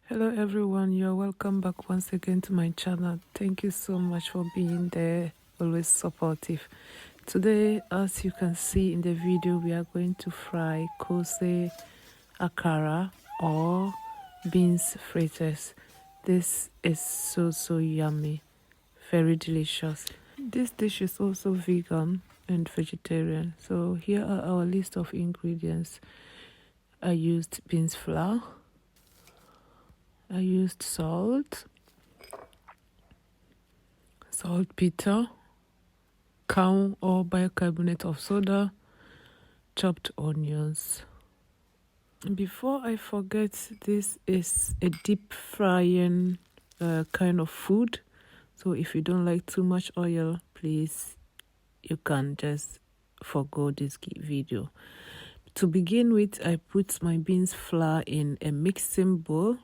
Hello everyone, you're welcome back once again to my channel. Thank you so much for being there, always supportive. Today, as you can see in the video, we are going to fry Koose, Akara or beans fritters. This is so yummy, very delicious. This dish is also vegan and vegetarian. So here are our list of ingredients. I used beans flour. I used salt, saltpeter, cow or bicarbonate of soda, chopped onions. Before I forget, this is a deep frying kind of food. So if you don't like too much oil, please, you can just forgo this video. To begin with, I put my beans flour in a mixing bowl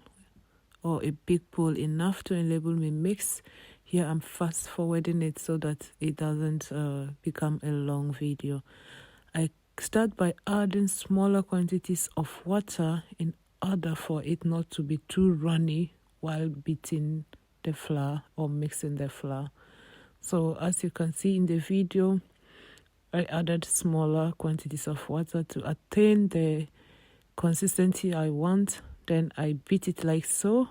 or a big bowl enough to enable me mix. Here I'm fast forwarding it so that it doesn't become a long video. I start by adding smaller quantities of water in order for it not to be too runny while beating the flour or mixing the flour. So as you can see in the video, I added smaller quantities of water to attain the consistency I want. Then I beat it like so.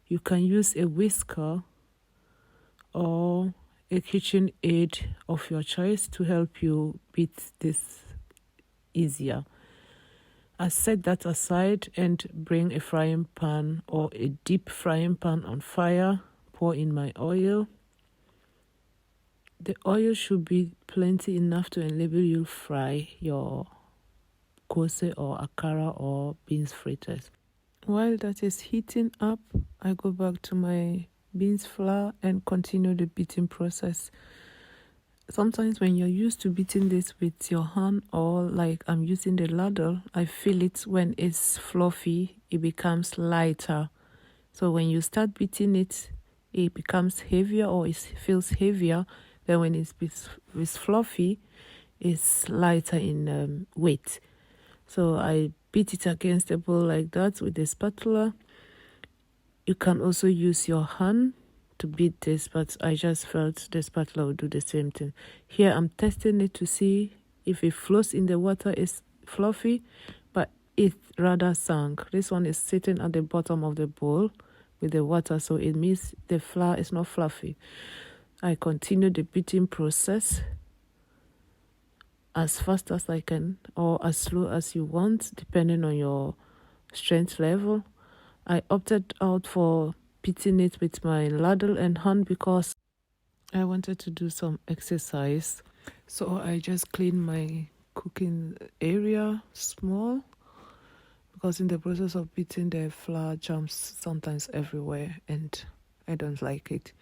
You can use a whisker or a kitchen aid of your choice to help you beat this easier. I set that aside and bring a frying pan or a deep frying pan on fire. Pour in my oil. The oil should be plenty enough to enable you fry your Koose or Akara or beans fritters. While that is heating up, I go back to my beans flour and continue the beating process. Sometimes when you're used to beating this with your hand or like I'm using the ladle, I feel it when it's fluffy, it becomes lighter. So when you start beating it, it becomes heavier or it feels heavier. Then when it's fluffy, it's lighter in weight. So I beat it against the bowl like that with the spatula. You can also use your hand to beat this, but I just felt the spatula would do the same thing. Here I'm testing it to see if it flows in the water is fluffy, but it rather sank. This one is sitting at the bottom of the bowl with the water, so it means the flour is not fluffy. I continue the beating process as fast as I can or as slow as you want, depending on your strength level. I opted out for beating it with my ladle and hand because I wanted to do some exercise. So I just cleaned my cooking area small because in the process of beating, the flour jumps sometimes everywhere and I don't like it.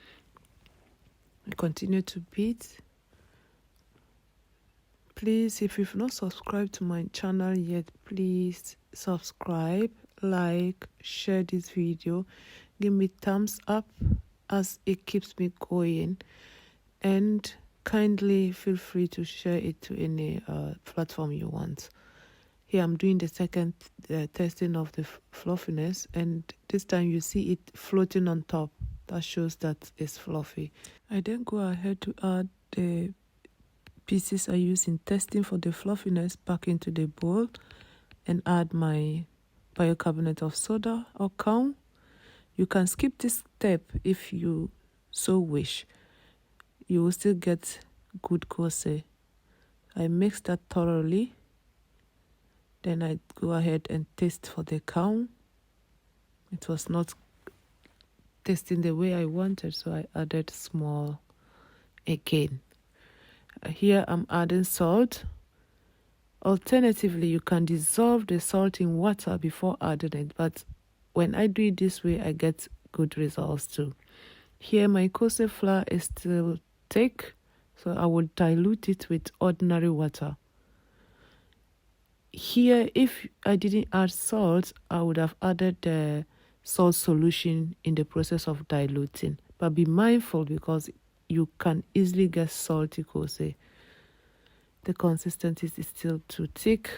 I continue to beat. Please, if you've not subscribed to my channel yet, please subscribe, like, share this video, give me thumbs up as it keeps me going, and kindly feel free to share it to any platform you want. Here I'm doing the second testing of the fluffiness, and this time you see it floating on top. That shows that it's fluffy. I then go ahead to add the pieces I use in testing for the fluffiness back into the bowl and add my bicarbonate of soda or cow. You can skip this step if you so wish. You will still get good Koose. I mix that thoroughly. Then I go ahead and taste for the cow. It was not tasting the way I wanted, so I added small again. Here I'm adding salt. Alternatively, you can dissolve the salt in water before adding it, but when I do it this way, I get good results too. Here my Koose flour is still thick, so I would dilute it with ordinary water. Here, if I didn't add salt, I would have added the salt solution in the process of diluting. But be mindful because you can easily get salty Koose. The consistency is still too thick,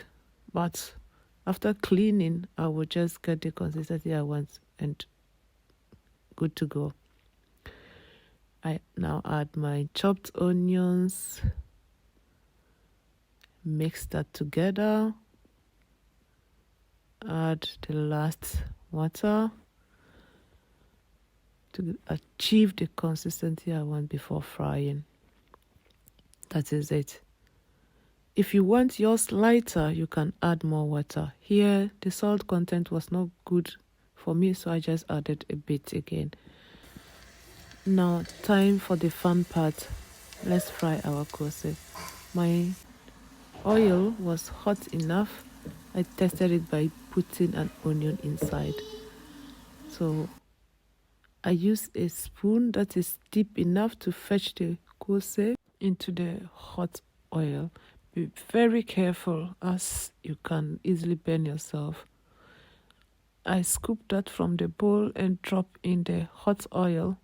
but After cleaning, I will just get the consistency I want and good to go. I now add my chopped onions, mix that together, add the last water to achieve the consistency I want before frying. That is it. If you want yours lighter, you can add more water. Here, the salt content was not good for me, so I just added a bit again. Now, time for the fun part. Let's fry our koose. My oil was hot enough. I tested it by putting an onion inside. So I use a spoon that is deep enough to fetch the koose into the hot oil. Be very careful as you can easily burn yourself. I scoop that from the bowl and drop in the hot oil,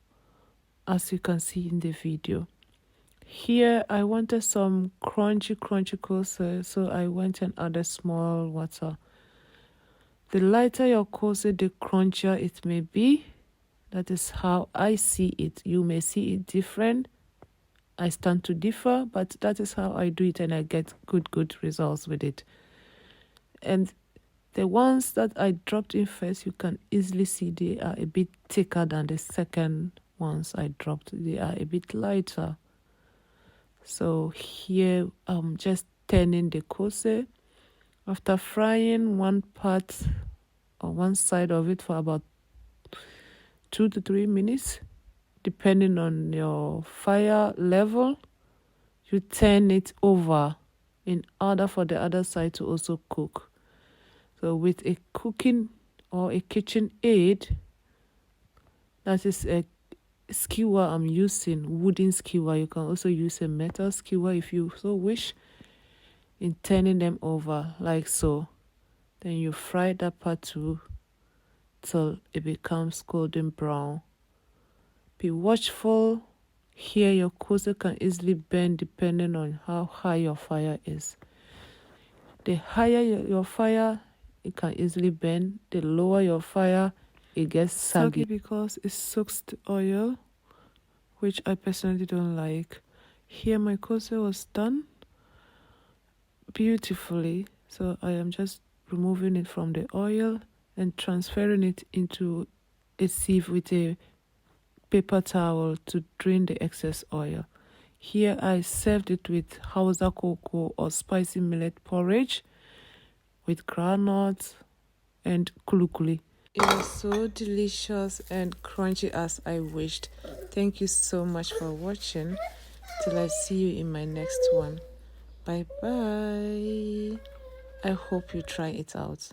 as you can see in the video. Here I wanted some crunchy koose, so I went and added small water. The lighter your koose, the crunchier it may be. That is how I see it. You may see it different. I stand to differ, but that is how I do it, and I get good results with it. And the ones that I dropped in first, you can easily see they are a bit thicker than the second ones I dropped. They are a bit lighter. So here I'm just turning the koose. After frying one part or one side of it for about 2 to 3 minutes, depending on your fire level, you turn it over in order for the other side to also cook. So with a cooking or a kitchen aid, that is a skewer I'm using, wooden skewer. You can also use a metal skewer if you so wish, in turning them over like so. Then you fry that part too till it becomes golden brown. Be watchful. Here your koose can easily burn depending on how high your fire is. The higher your fire, it can easily burn. The lower your fire, it gets saggy because it soaks the oil, which I personally don't like. Here my koose was done beautifully, so I am just removing it from the oil and transferring it into a sieve with a paper towel to drain the excess oil. Here I served it with Hausa cocoa or spicy millet porridge with groundnuts and kulukuli. It was so delicious and crunchy as I wished. Thank you so much for watching. Till I see you in my next one. Bye bye. I hope you try it out.